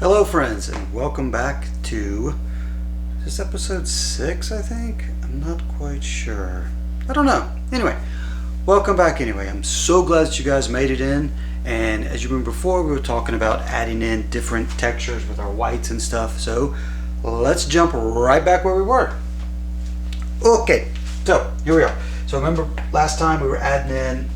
Hello friends, and welcome back to, is this episode 6 I think? I'm not quite sure. I don't know. Anyway, welcome back anyway. I'm so glad that you guys made it in, and as you remember before, we were talking about adding in different textures with our whites and stuff, so let's jump right back where we were. Okay, so here we are. So remember last time we were adding in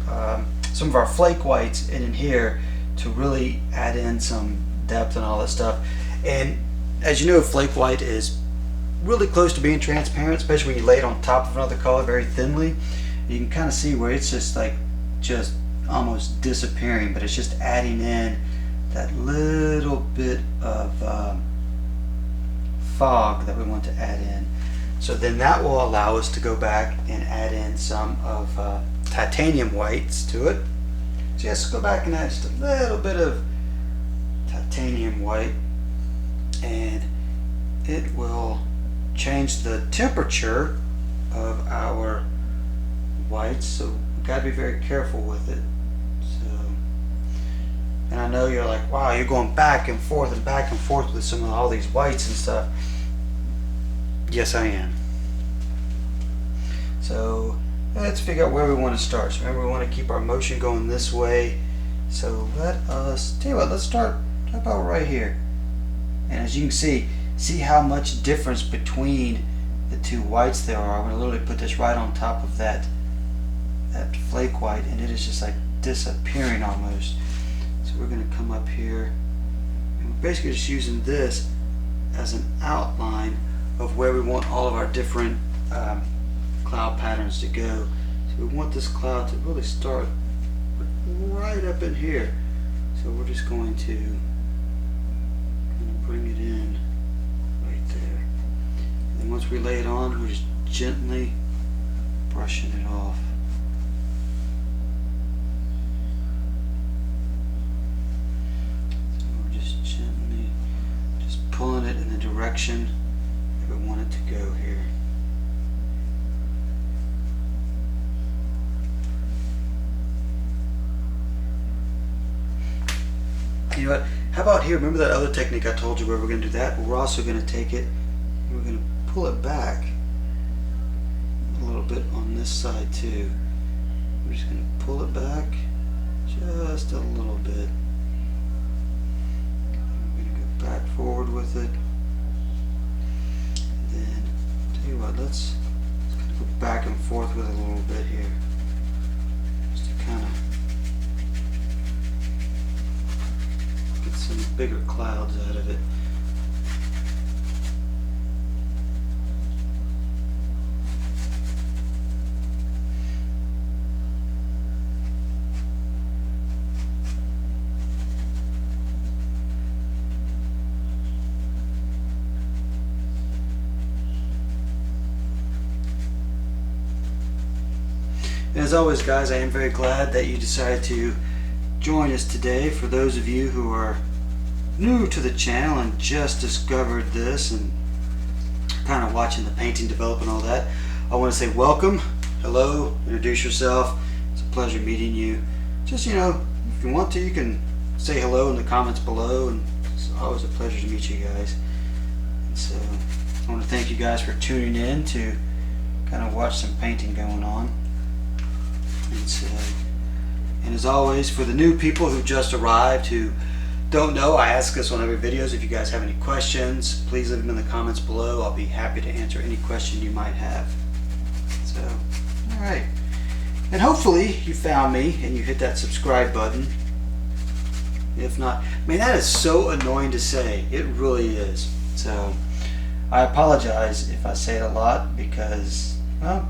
some of our flake whites in here to really add in some depth and all that stuff. And as you know, flake white is really close to being transparent, especially when you lay it on top of another color very thinly. You can kind of see where it's just almost disappearing, but it's just adding in that little bit of fog that we want to add in. So then that will allow us to go back and add in some of titanium whites to it. So yes, go back and add just a little bit of titanium white, and it will change the temperature of our whites, so we've got to be very careful with it. So, and I know you're like, wow, you're going back and forth with some of all these whites and stuff. Yes, I am. So let's figure out where we want to start. So remember, we want to keep our motion going this way, so let us, tell you what, let's start about right here. And as you can see how much difference between the two whites there are. I'm going to literally put this right on top of that flake white, and it is just like disappearing almost. So we're going to come up here, and we're basically just using this as an outline of where we want all of our different cloud patterns to go. So we want this cloud to really start right up in here. So we're just going to bring it in right there. And then once we lay it on, we're just gently brushing it off. So we're just gently pulling it in the direction that we want it to go here. You know what? How about here? Remember that other technique I told you where we're going to do that? But we're also going to take it and we're going to pull it back a little bit on this side too. We're just going to pull it back just a little bit. We're going to go back forward with it. And then, tell you what, let's kind of go back and forth with it a little bit here. Just to kind of get some bigger clouds out of it. And as always, guys, I am very glad that you decided to join us today. For those of you who are new to the channel and just discovered this and kind of watching the painting develop and all that, I want to say welcome, hello, introduce yourself. It's a pleasure meeting you. Just, you know, if you want to, you can say hello in the comments below, and it's always a pleasure to meet you guys. And so I want to thank you guys for tuning in to kind of watch some painting going on. And as always, for the new people who just arrived, who don't know, I ask this on every video. If you guys have any questions, please leave them in the comments below. I'll be happy to answer any question you might have. So, alright. And hopefully you found me and you hit that subscribe button. If not, man, that is so annoying to say. It really is. So, I apologize if I say it a lot because, well,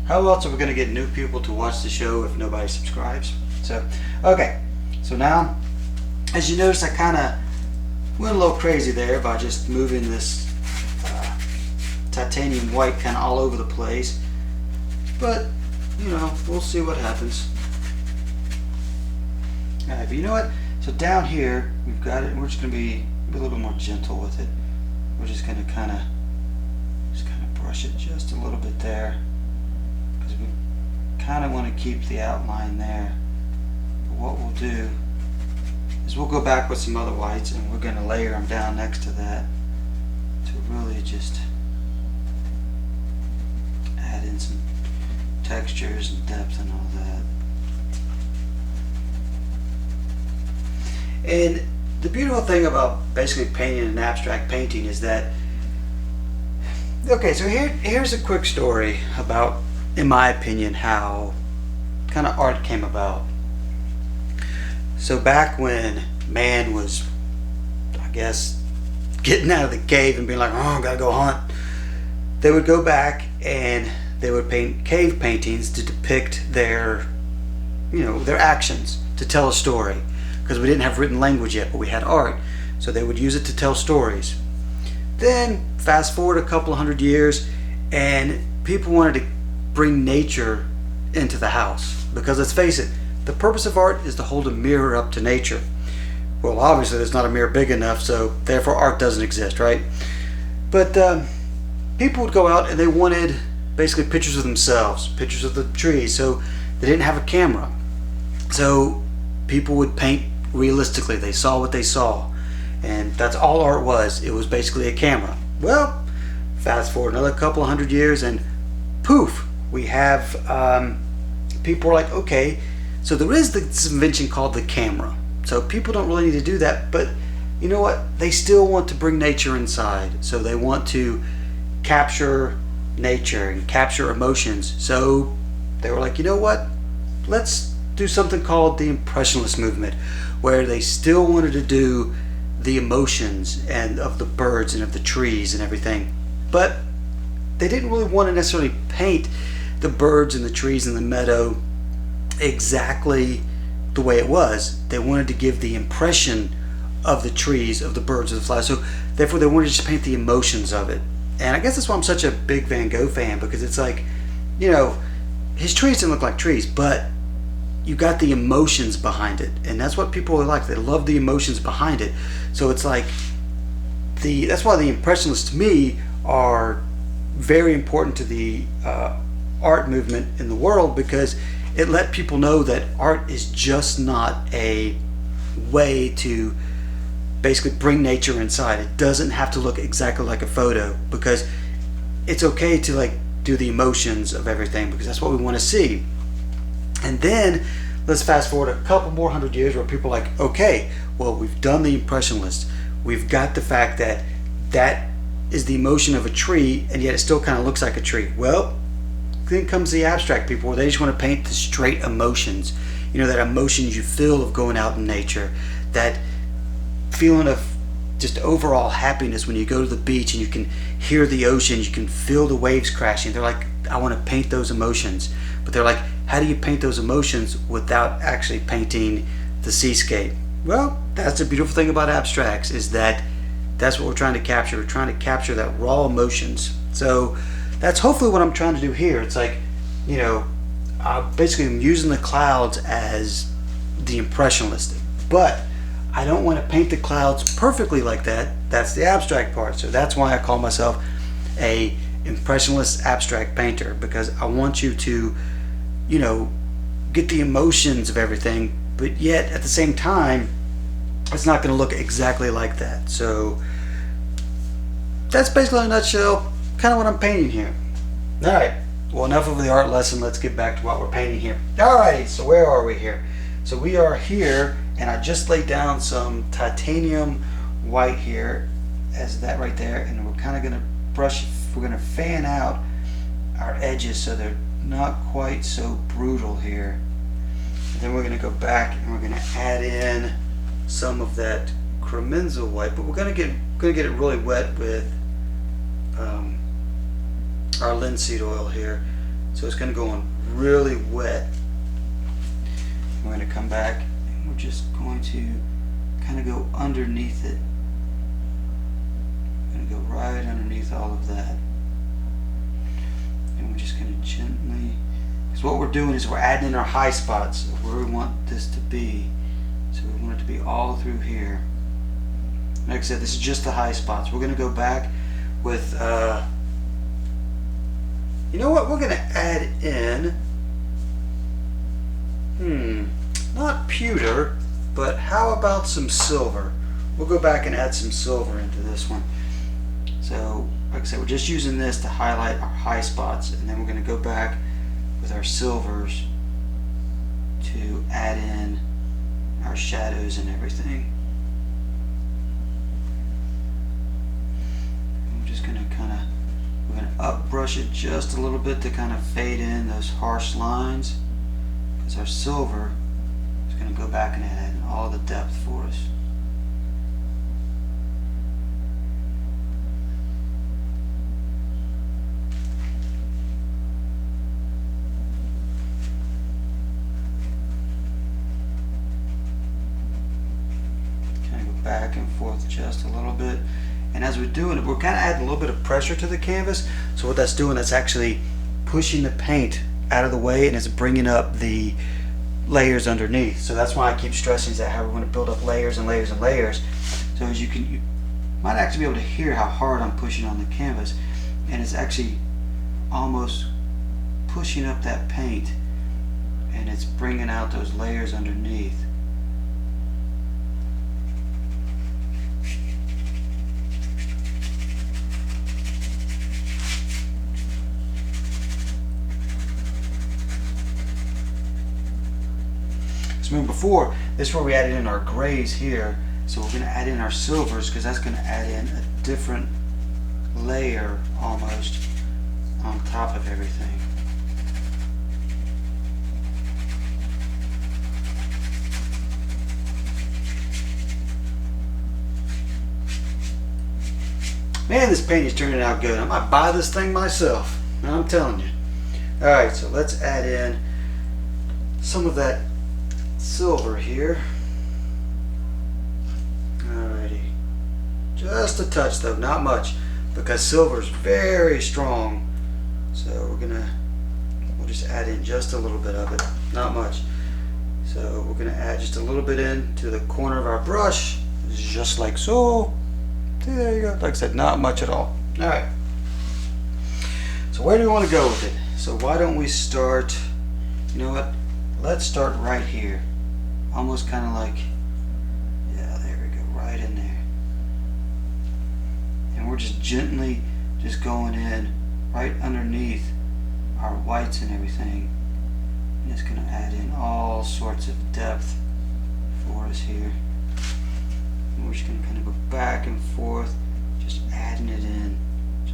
how else are we going to get new people to watch the show if nobody subscribes? So, okay. So now, as you notice, I kind of went a little crazy there by just moving this titanium white kind of all over the place. But, you know, we'll see what happens. Alright, but you know what? So down here, we've got it, and we're just going to be a little bit more gentle with it. We're just going to kind of brush it just a little bit there, because we kind of want to keep the outline there. But what we'll do is we'll go back with some other whites and we're going to layer them down next to that to really just add in some textures and depth and all that. And the beautiful thing about basically painting an abstract painting is that, okay, so here's a quick story about, in my opinion, how kind of art came about. So back when man was, I guess, getting out of the cave and being like, oh, I gotta go hunt, they would go back and they would paint cave paintings to depict their, their actions, to tell a story. Because we didn't have written language yet, but we had art. So they would use it to tell stories. Then, fast forward a couple hundred years, and people wanted to bring nature into the house. Because let's face it, the purpose of art is to hold a mirror up to nature. Well, obviously there's not a mirror big enough, so therefore art doesn't exist, right? But people would go out and they wanted basically pictures of themselves, pictures of the trees, so they didn't have a camera. So people would paint realistically. They saw what they saw, and that's all art was. It was basically a camera. Well, fast forward another couple of hundred years and poof, we have people are like, okay, so there is this invention called the camera. So people don't really need to do that, but you know what, they still want to bring nature inside. So they want to capture nature and capture emotions. So they were like, you know what, let's do something called the Impressionist movement, where they still wanted to do the emotions and of the birds and of the trees and everything, but they didn't really want to necessarily paint the birds and the trees and the meadow exactly the way it was. They wanted to give the impression of the trees, of the birds, of the flowers. So therefore they wanted to just paint the emotions of it. And I guess that's why I'm such a big Van Gogh fan, because it's like, his trees didn't look like trees, but you got the emotions behind it, and that's what people really like. They love the emotions behind it. So it's like that's why the Impressionists to me are very important to the art movement in the world, because it let people know that art is just not a way to basically bring nature inside. It doesn't have to look exactly like a photo, because it's okay to like do the emotions of everything, because that's what we want to see. And then let's fast forward a couple more hundred years where people are like, okay, well, we've done the Impressionists. We've got the fact that that is the emotion of a tree, and yet it still kind of looks like a tree. Well, then comes the abstract people, where they just want to paint the straight emotions. That emotions you feel of going out in nature, that feeling of just overall happiness when you go to the beach and you can hear the ocean, you can feel the waves crashing. They're like, I want to paint those emotions. But they're like, how do you paint those emotions without actually painting the seascape? Well, that's the beautiful thing about abstracts, is that that's what we're trying to capture. We're trying to capture that raw emotions. So that's hopefully what I'm trying to do here. It's like, basically I'm using the clouds as the Impressionist, but I don't want to paint the clouds perfectly like that. That's the abstract part. So that's why I call myself a Impressionist abstract painter, because I want you to, get the emotions of everything, but yet at the same time, it's not going to look exactly like that. So that's basically in a nutshell kind of what I'm painting here. All right, well, enough of the art lesson. Let's get back to what we're painting here. All righty, so where are we here? So we are here, and I just laid down some titanium white here as that right there, and we're kind of going to brush, we're going to fan out our edges so they're not quite so brutal here. And then we're going to go back and we're going to add in some of that Cremenza white, but we're going to get it really wet with our linseed oil here. So it's going to go on really wet. We're going to come back and we're just going to kind of go underneath it. We're going to go right underneath all of that. And we're just going to gently, because what we're doing is we're adding in our high spots of where we want this to be. So we want it to be all through here. Like I said, this is just the high spots. We're going to go back with, you know what, we're going to add in, not pewter, but how about some silver? We'll go back and add some silver into this one. So, like I said, we're just using this to highlight our high spots, and then we're going to go back with our silvers to add in our shadows and everything. I'm just going to we're going to up brush it just a little bit to kind of fade in those harsh lines, because our silver is going to go back and add in all the depth for us. Back and forth just a little bit, and as we're doing it, we're kind of adding a little bit of pressure to the canvas. So what that's doing, that's actually pushing the paint out of the way, and it's bringing up the layers underneath. So that's why I keep stressing that how we want to build up layers and layers and layers. So as you might actually be able to hear how hard I'm pushing on the canvas, and it's actually almost pushing up that paint, and it's bringing out those layers underneath. Remember before, this is where we added in our grays here, so we're going to add in our silvers, because that's going to add in a different layer almost on top of everything. Man, this paint is turning out good. I might buy this thing myself, I'm telling you. Alright, so let's add in some of that silver here. Alrighty, just a touch though, not much, because silver is very strong. So we'll just add in just a little bit of it, not much. So we're gonna add just a little bit in to the corner of our brush, just like so. See, there you go. Like I said, not much at all. Alright, so where do we want to go with it? So why don't we start, you know what, let's start right here. Almost kind of like, yeah, there we go, right in there. And we're just gently just going in right underneath our whites and everything. And it's going to add in all sorts of depth for us here. And we're just going to kind of go back and forth, just adding it in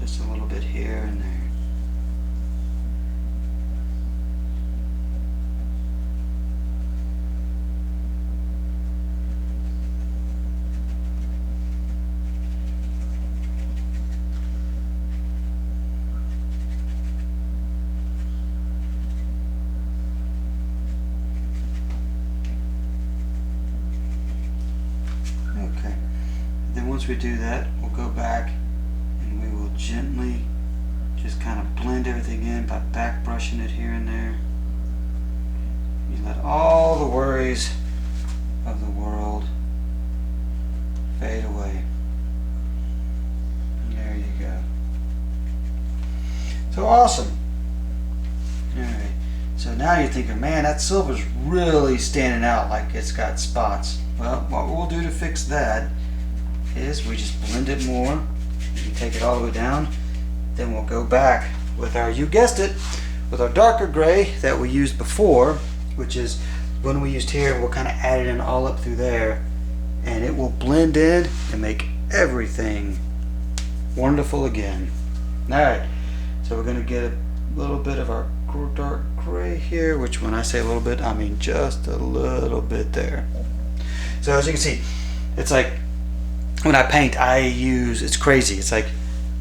just a little bit here and there. Okay, then once we do that, we'll go back and we will gently just kind of blend everything in by back brushing it here and there. You let all the worries of the world fade away. There you go. So awesome. Alright, so now you're thinking, man, that silver's really standing out like it's got spots. Well, what we'll do to fix that is we just blend it more. You take it all the way down. Then we'll go back with our, you guessed it, with our darker gray that we used before, which is one we used here. We'll kind of add it in all up through there, and it will blend in and make everything wonderful again. Alright, so we're going to get a little bit of our dark gray here, which when I say a little bit, I mean just a little bit there. So as you can see, it's like when I paint, it's crazy. It's like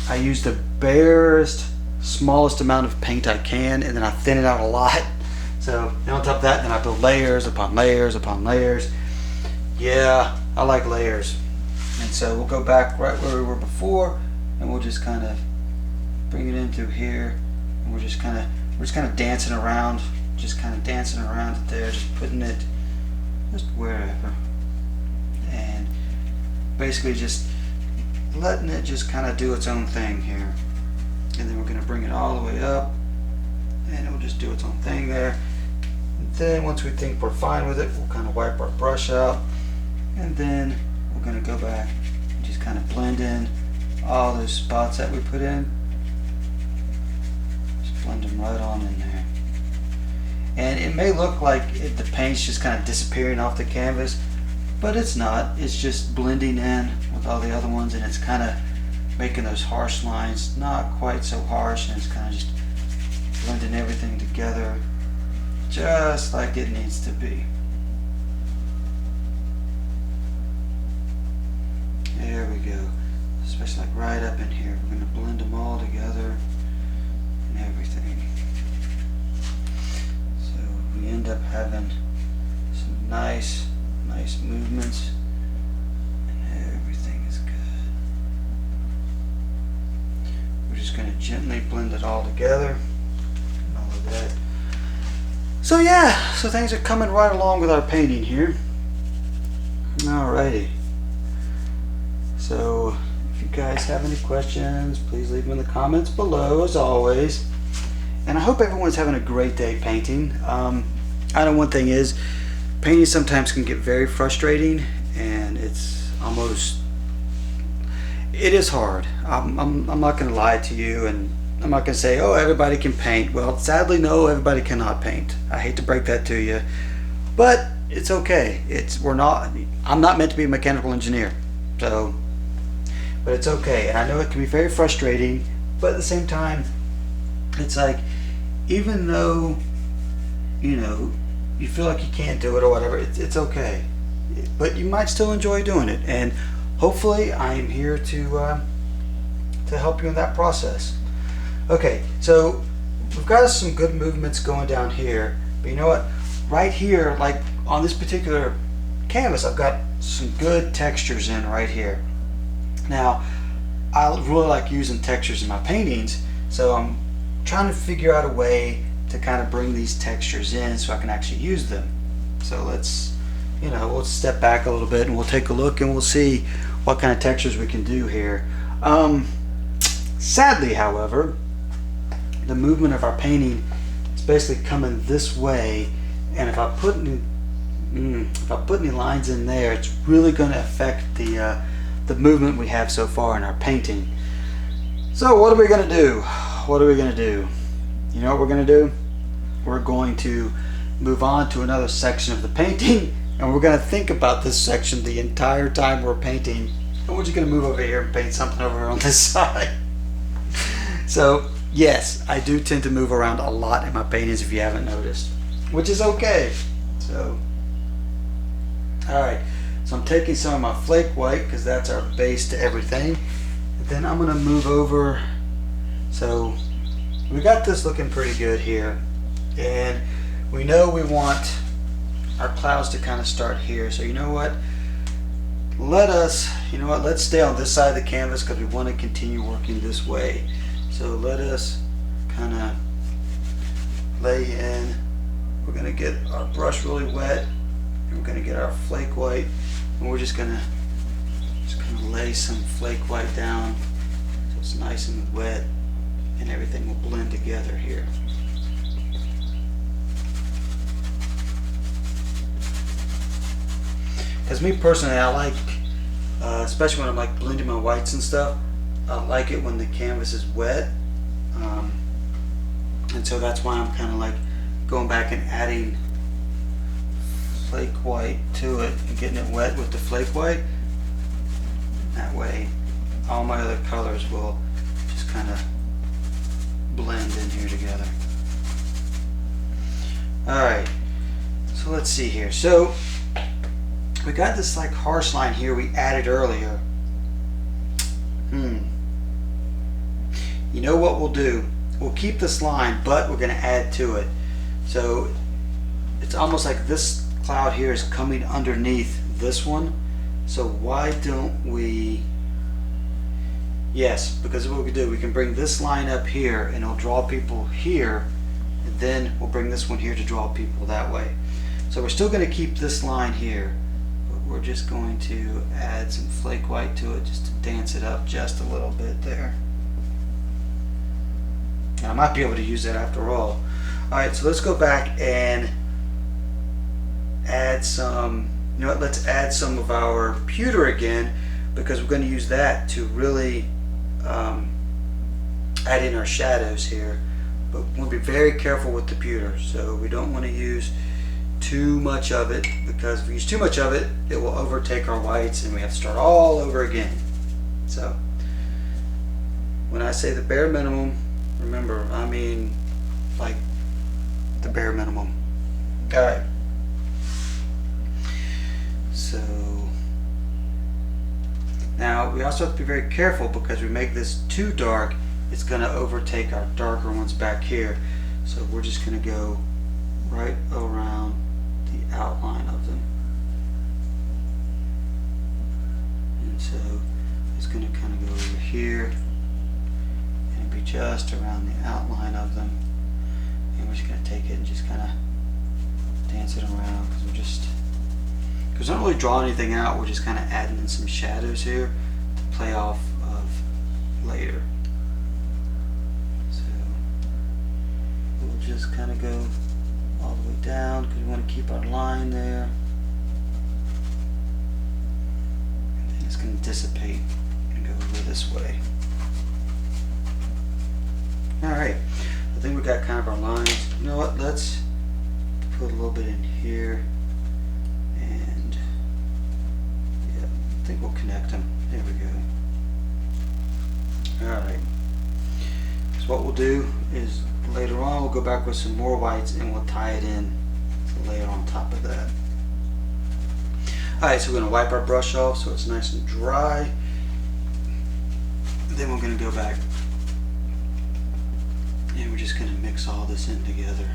I use the barest, smallest amount of paint I can, and then I thin it out a lot. So and on top of that, then I build layers upon layers upon layers. Yeah, I like layers. And so we'll go back right where we were before, and we'll just kind of bring it in through here, and we're just kind of dancing around, it there, just putting it just wherever. And basically just letting it just kind of do its own thing here. And then we're going to bring it all the way up, and it will just do its own thing there. Then once we think we're fine with it, we'll kind of wipe our brush out, and then we're going to go back and just kind of blend in all those spots that we put in. Just blend them right on in there. And it may look like the paint's just kind of disappearing off the canvas, but it's not. It's just blending in with all the other ones, and it's kind of making those harsh lines not quite so harsh, and it's kind of just blending everything together just like it needs to be. There we go. Especially like right up in here. We're going to blend them all together and everything. So we end up having some nice movements, and everything is good. We're just going to gently blend it all together and all of that. So yeah, so things are coming right along with our painting here. Alrighty. So if you guys have any questions, please leave them in the comments below, as always. And I hope everyone's having a great day painting. I know one thing is, painting sometimes can get very frustrating, and it's almost, it is hard. I'm not going to lie to you, and I'm not going to say, oh, everybody can paint. Well, sadly, no, everybody cannot paint. I hate to break that to you, but it's okay. I'm not meant to be a mechanical engineer, so, but it's okay. And I know it can be very frustrating, but at the same time, it's like, even though, you know, you feel like you can't do it or whatever, it's okay. But you might still enjoy doing it, and hopefully I am here to help you in that process. Okay, so we've got some good movements going down here, but you know what? Right here, like on this particular canvas, I've got some good textures in right here. Now, I really like using textures in my paintings, so I'm trying to figure out a way to kind of bring these textures in so I can actually use them. So let's, you know, we'll step back a little bit and we'll take a look and we'll see what kind of textures we can do here. Sadly, however, the movement of our painting is basically coming this way, and if I put any lines in there, it's really going to affect the movement we have so far in our painting. So what are we going to do? What are we going to do? You know what we're going to do? We're going to move on to another section of the painting, and we're going to think about this section the entire time we're painting, and we're just going to move over here and paint something over on this side. So yes, I do tend to move around a lot in my paintings, if you haven't noticed, which is okay. So alright, so I'm taking some of my flake white because that's our base to everything, and then I'm going to move over. So we got this looking pretty good here, and we know we want our clouds to kind of start here. So you know what, let's stay on this side of the canvas because we want to continue working this way. So let us kind of lay in. We're going to get our brush really wet, and we're going to get our flake white, and we're just going to lay some flake white down so it's nice and wet, and everything will blend together here. Because me personally, I like, especially when I'm like blending my whites and stuff, I like it when the canvas is wet, and so that's why I'm kind of like going back and adding flake white to it and getting it wet with the flake white. That way all my other colors will just kind of blend in here together. Alright, so let's see here. So we got this like harsh line here we added earlier. You know what we'll do? We'll keep this line, but we're going to add to it. So it's almost like this cloud here is coming underneath this one. So why don't we, yes, because what we can do, we can bring this line up here and it'll draw people here, and then we'll bring this one here to draw people that way. So we're still going to keep this line here, but we're just going to add some flake white to it just to dance it up just a little bit there. And I might be able to use that after all. Alright, so let's go back and add some, you know what, let's add some of our pewter again, because we're going to use that to really add in our shadows here. But we want to be very careful with the pewter, so we don't want to use too much of it, because if we use too much of it, it will overtake our whites and we have to start all over again. So when I say the bare minimum, remember, I mean like the bare minimum. Alright, so now we also have to be very careful, because we make this too dark, it's going to overtake our darker ones back here. So we're just going to go right around the outline of them. And so it's going to kind of go over here and be just around the outline of them. And we're just going to take it and just kind of dance it around, because we're not really drawing anything out, we're just kind of adding in some shadows here to play off of later. So we'll just kind of go all the way down, because we want to keep our line there. And then it's going to dissipate and go over this way. Alright, I think we got kind of our lines. You know what, let's put a little bit in here, and yeah, I think we'll connect them. There we go. Alright, so what we'll do is later on we'll go back with some more whites and we'll tie it in to layer on top of that. Alright, so we're going to wipe our brush off so it's nice and dry. Then we're going to go back and we're just going to mix all this in together.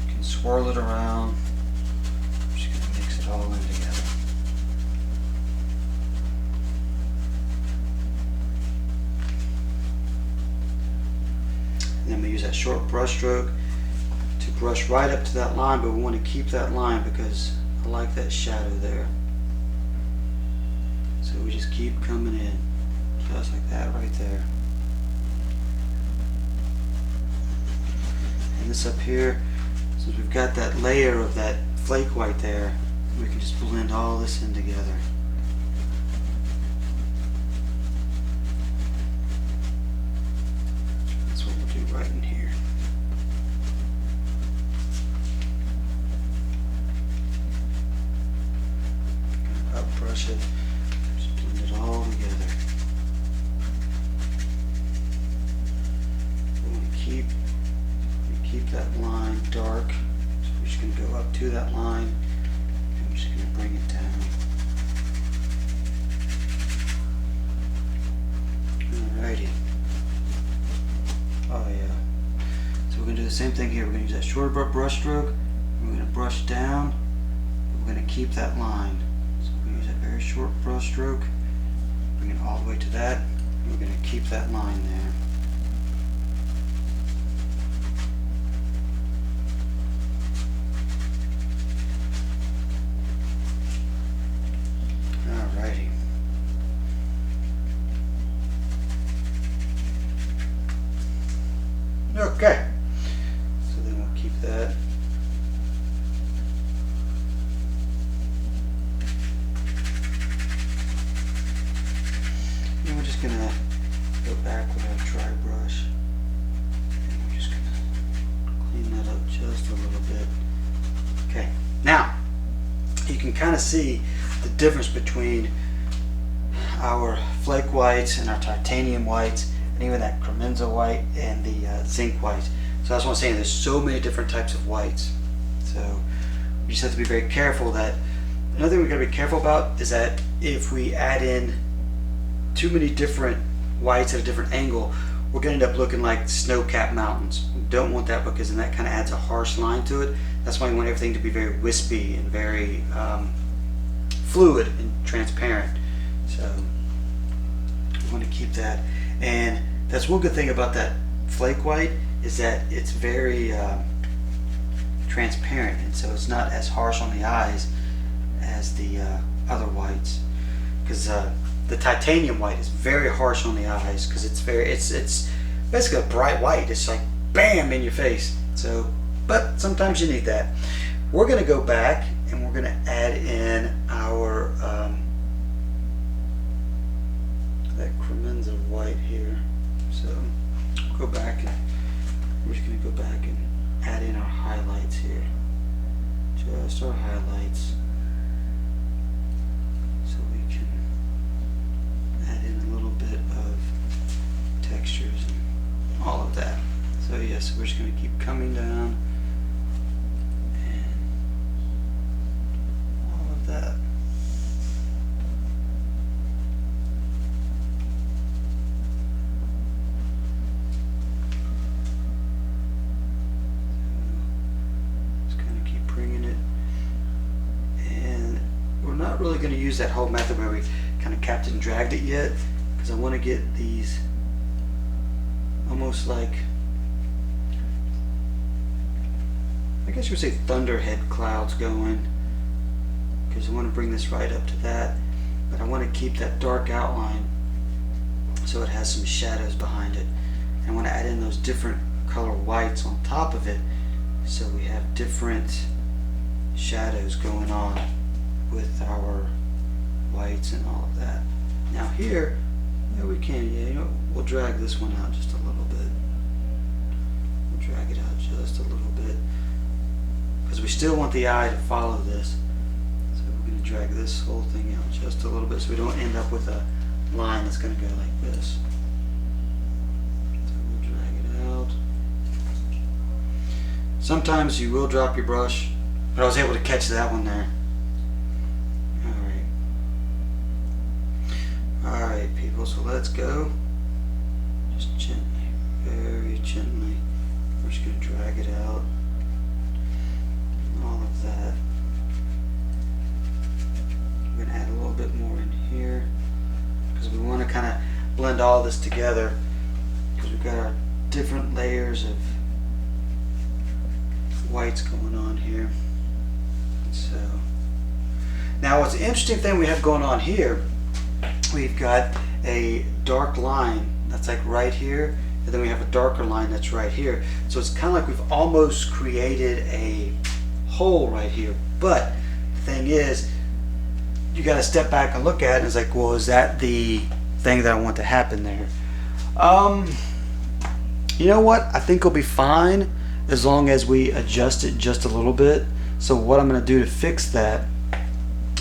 You can swirl it around. I'm just going to mix it all in together. And then we use that short brush stroke to brush right up to that line, but we want to keep that line because I like that shadow there. So we just keep coming in, just like that right there. And this up here, since we've got that layer of that flake white there, we can just blend all this in together. That's what we'll do right in here. Up brush it, just blend it all together. We want to keep that line dark, so we're just going to go up to that line and we're just going to bring it down. Alrighty. Oh yeah. So we're going to do the same thing here. We're going to use that shorter brush stroke. We're going to brush down. We're going to keep that line. So we're going to use that very short brush stroke. Bring it all the way to that. And we're going to keep that line there. Alrighty. Okay. So then we'll keep that. And we're just going to go back with our dry brush. And we're just going to clean that up just a little bit. Okay. Now, you can kind of see the difference between our flake whites and our titanium whites, and even that cremenza white and the zinc white. So that's what I'm saying, there's so many different types of whites. So we just have to be very careful that, another thing we gotta be careful about is that if we add in too many different whites at a different angle, we're gonna end up looking like snow-capped mountains. We don't want that, because then that kind of adds a harsh line to it. That's why we want everything to be very wispy and very fluid and transparent. So we want to keep that. And that's one good thing about that flake white, is that it's very transparent, and so it's not as harsh on the eyes as the other whites. Because the titanium white is very harsh on the eyes, because it's basically a bright white. It's like bam in your face. So, but sometimes you need that. We're going to go back and we're going to add in our that cremenza white here. So go back and we're just going to go back and add in our highlights here. Just our highlights. So we can add in a little bit of textures and all of that. So yes, we're just going to keep coming down and all of that. So just kind of keep bringing it. And we're not really going to use that whole method where we kind of capped it and dragged it yet, because I want to get these almost like, I guess you would say thunderhead clouds going, because I want to bring this right up to that, but I want to keep that dark outline so it has some shadows behind it. And I want to add in those different color whites on top of it so we have different shadows going on with our whites and all of that. Now here, yeah, we can, yeah, you know, we'll drag this one out just a little bit. We'll drag it out just a little bit, because we still want the eye to follow this. So we're going to drag this whole thing out just a little bit so we don't end up with a line that's going to go like this. So we'll drag it out. Sometimes you will drop your brush, but I was able to catch that one there. Alright people, so let's go. Just gently, very gently. We're just going to drag it out. All of that. We're going to add a little bit more in here because we want to kind of blend all this together, because we've got our different layers of whites going on here. So now what's the interesting thing we have going on here, we've got a dark line that's like right here, and then we have a darker line that's right here. So it's kind of like we've almost created a hole right here. But the thing is, you got to step back and look at it, and it's like, well, is that the thing that I want to happen there? You know what? I think it'll be fine as long as we adjust it just a little bit. So what I'm going to do to fix that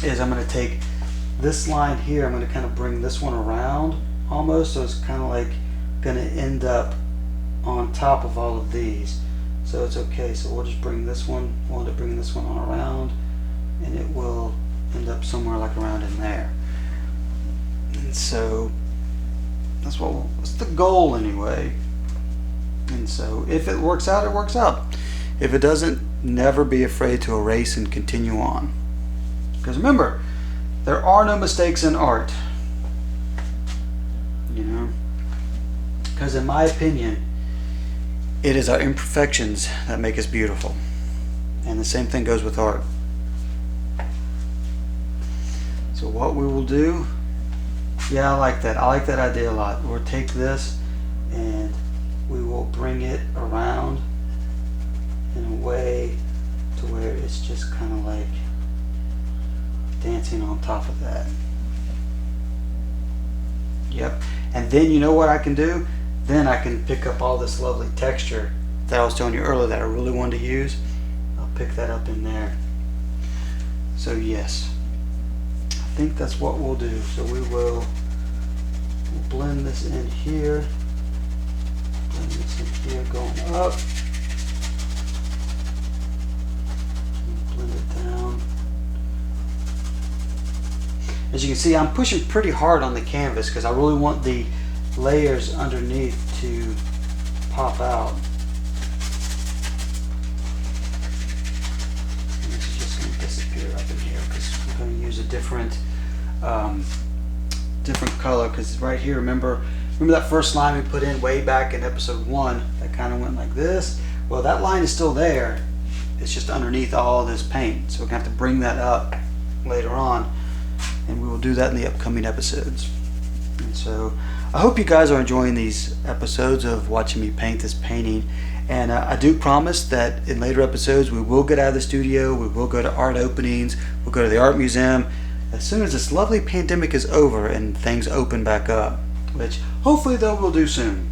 is I'm going to take this line here, I'm going to kind of bring this one around almost, so it's kind of like going to end up on top of all of these. So it's okay, so we'll just bring this one, we'll end up bringing this one on around, and it will end up somewhere like around in there. And so that's the goal anyway. And so if it works out, it works out. If it doesn't, never be afraid to erase and continue on. Because remember, there are no mistakes in art. You know? Because in my opinion, it is our imperfections that make us beautiful. And the same thing goes with art. So what we will do, yeah, I like that. I like that idea a lot. We'll take this and we will bring it around in a way to where it's just kind of like dancing on top of that. Yep. And then you know what I can do? Then I can pick up all this lovely texture that I was telling you earlier that I really wanted to use. I'll pick that up in there. So yes, I think that's what we'll do. So we'll blend this in here. Blend this in here going up. Blend it down. As you can see, I'm pushing pretty hard on the canvas because I really want the layers underneath to pop out. And this is just going to disappear up in here because we're going to use a different color. Because right here, remember that first line we put in way back in episode 1 that kind of went like this? Well, that line is still there. It's just underneath all this paint. So we're going to have to bring that up later on. And we will do that in the upcoming episodes. And so I hope you guys are enjoying these episodes of watching me paint this painting. And I do promise that in later episodes we will get out of the studio, we will go to art openings, we'll go to the art museum as soon as this lovely pandemic is over and things open back up, which hopefully though we'll do soon.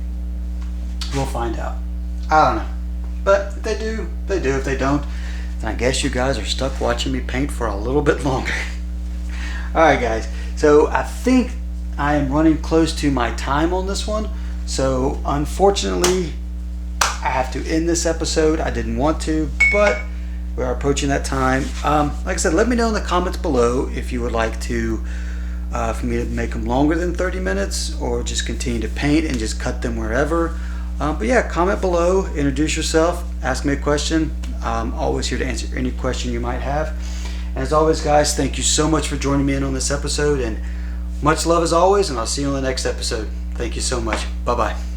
We'll find out. I don't know. But if they do, they do. If they don't, then I guess you guys are stuck watching me paint for a little bit longer. Alright guys, so I think I am running close to my time on this one. So unfortunately, I have to end this episode. I didn't want to, but we are approaching that time. Like I said, let me know in the comments below if you would like to for me to make them longer than 30 minutes or just continue to paint and just cut them wherever. But yeah, comment below, introduce yourself, ask me a question. I'm always here to answer any question you might have. And as always guys, thank you so much for joining me in on this episode, and much love as always, and I'll see you on the next episode. Thank you so much. Bye bye.